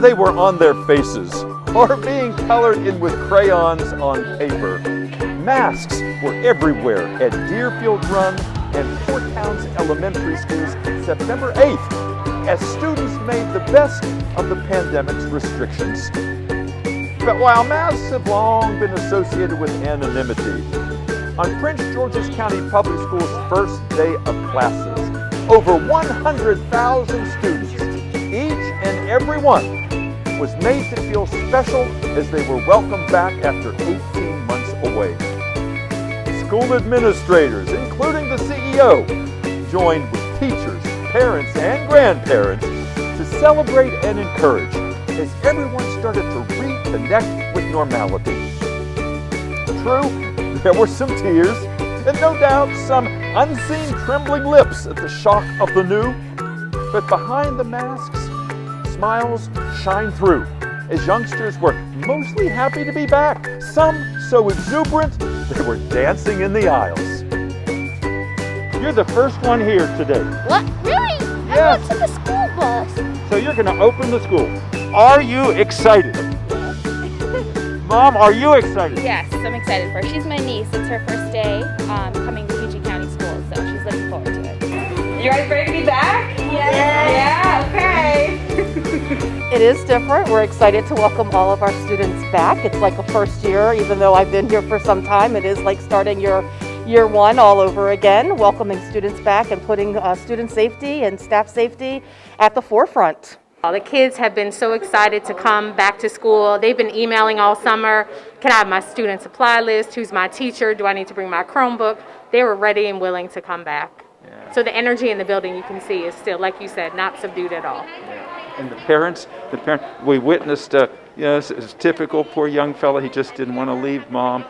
they were on their faces or being colored in with crayons on paper, masks were everywhere at Deerfield Run and Port Towns Elementary Schools September 8th as students made the best of the pandemic's restrictions. But while masks have long been associated with anonymity, on Prince George's County Public Schools' first day of classes, over 100,000 students, each and every one, was made to feel special as they were welcomed back after 18 months away. School administrators, including the CEO, joined with teachers, parents, and grandparents to celebrate and encourage as everyone started to reconnect with normality. True, there were some tears, and no doubt some unseen trembling lips at the shock of the new, but behind the masks, smiles shine through as youngsters were mostly happy to be back, some so exuberant they were dancing in the aisles. You're the first one here today. What? Really? Yes. I went to the school bus. So you're going to open the school. Are you excited? Mom, are you excited? Yes, I'm excited for her. She's my niece. It's her first day coming to PG County Schools, so she's looking forward to it. You guys ready to be back? Yeah. Yeah, okay. It is different. We're excited to welcome all of our students back. It's like a first year, even though I've been here for some time. It is like starting your year one all over again, welcoming students back and putting student safety and staff safety at the forefront. The kids have been so excited to come back to school. They've been emailing all summer. Can I have my student supply list? Who's my teacher? Do I need to bring my Chromebook? They were ready and willing to come back. Yeah. So the energy in the building, you can see, is still, like you said, not subdued at all. Yeah. And the parents, we witnessed, it's typical, poor young fella, he just didn't want to leave mom.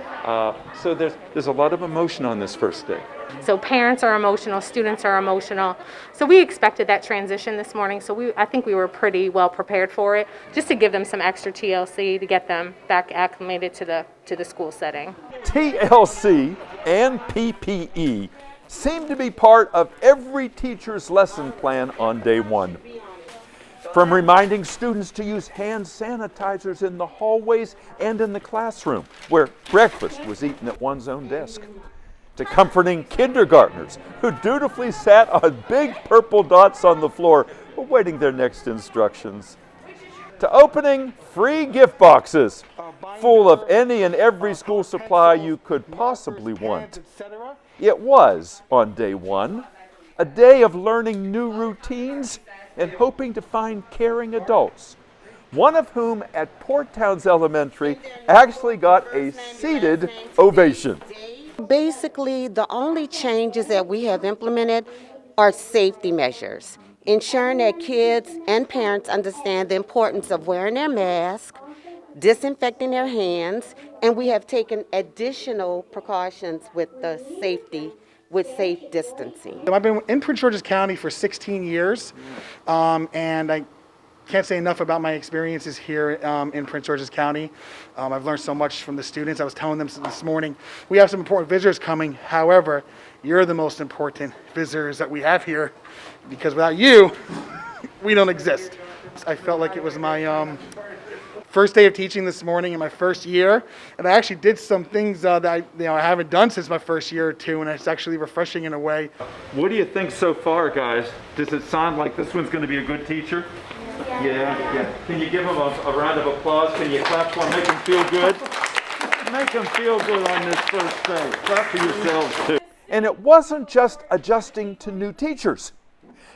So there's a lot of emotion on this first day. So parents are emotional, students are emotional. So we expected that transition this morning. So I think we were pretty well prepared for it, just to give them some extra TLC to get them back acclimated to the school setting. TLC and PPE seem to be part of every teacher's lesson plan on day one. From reminding students to use hand sanitizers in the hallways and in the classroom, where breakfast was eaten at one's own desk, to comforting kindergartners who dutifully sat on big purple dots on the floor awaiting their next instructions, to opening free gift boxes full of any and every school supply you could possibly want. It was, on day one, a day of learning new routines and hoping to find caring adults, one of whom at Port Towns Elementary actually got a seated ovation. Basically, the only changes that we have implemented are safety measures, ensuring that kids and parents understand the importance of wearing their mask, disinfecting their hands, and we have taken additional precautions with the safety, with safe distancing. I've been in Prince George's County for 16 years, and I can't say enough about my experiences here in Prince George's County. I've learned so much from the students. I was telling them this morning, we have some important visitors coming. However, you're the most important visitors that we have here, because without you, we don't exist. I felt like it was my first day of teaching this morning in my first year, and I actually did some things that I haven't done since my first year or two, and it's actually refreshing in a way. What do you think so far, guys? Does it sound like this one's going to be a good teacher? Yeah. Can you give them a round of applause? Can you clap for them? Make them feel good? Make them feel good on this first day. Clap for yourselves, too. And it wasn't just adjusting to new teachers.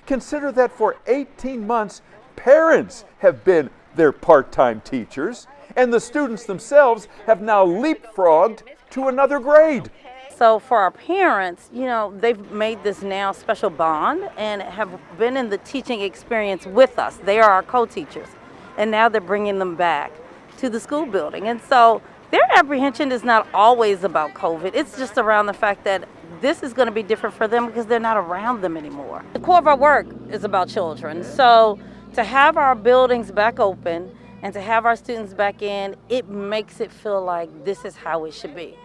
Consider that for 18 months, parents have been their part-time teachers, and the students themselves have now leapfrogged to another grade. So for our parents, they've made this now special bond and have been in the teaching experience with us. They are our co-teachers, and now they're bringing them back to the school building. And so their apprehension is not always about COVID. It's just around the fact that this is going to be different for them because they're not around them anymore. The core of our work is about children. So to have our buildings back open and to have our students back in, it makes it feel like this is how it should be.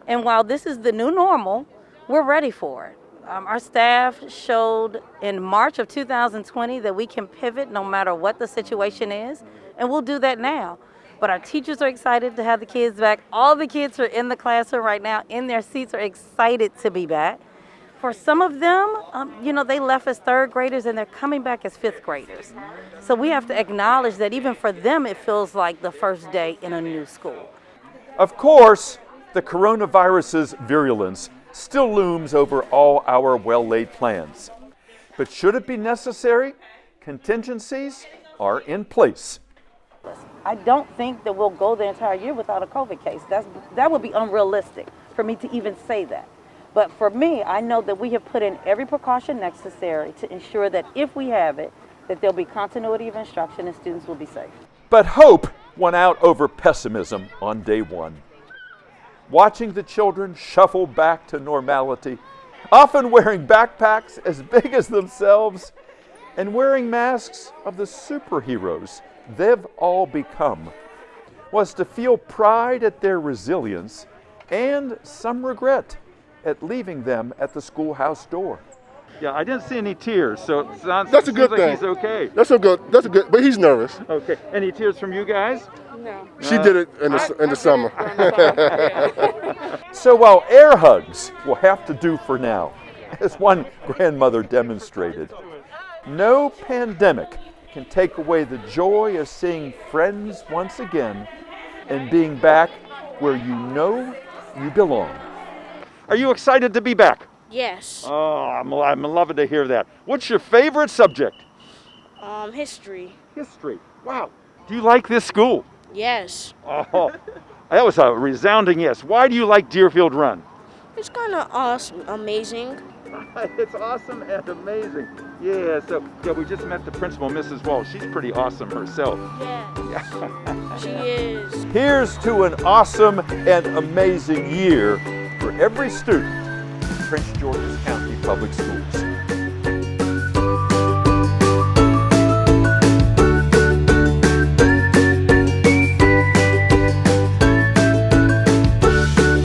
And while this is the new normal, we're ready for it. Our staff showed in March of 2020 that we can pivot no matter what the situation is, and we'll do that now. But our teachers are excited to have the kids back. All the kids are in the classroom right now, in their seats, are excited to be back. For some of them, they left as third graders and they're coming back as fifth graders. So we have to acknowledge that even for them, it feels like the first day in a new school. Of course, the coronavirus's virulence still looms over all our well-laid plans. But should it be necessary, contingencies are in place. I don't think that we'll go the entire year without a COVID case. That would be unrealistic for me to even say that. But for me, I know that we have put in every precaution necessary to ensure that if we have it, that there'll be continuity of instruction and students will be safe. But hope won out over pessimism on day one. Watching the children shuffle back to normality, often wearing backpacks as big as themselves and wearing masks of the superheroes they've all become, was to feel pride at their resilience and some regret at leaving them at the schoolhouse door. Yeah, I didn't see any tears, so it sounds That's a good like thing. he's okay. That's a good, but he's nervous. Okay, any tears from you guys? No. She did it in the summer. So while air hugs will have to do for now, as one grandmother demonstrated, no pandemic can take away the joy of seeing friends once again and being back where you know you belong. Are you excited to be back? Yes. Oh, I'm loving to hear that. What's your favorite subject? History. History. Wow. Do you like this school? Yes. Oh, that was a resounding yes. Why do you like Deerfield Run? It's kind of awesome, amazing. It's awesome and amazing. Yeah, we just met the principal, Mrs. Wall. She's pretty awesome herself. Yes. She is. Here's to an awesome and amazing year for every student in Prince George's County Public Schools.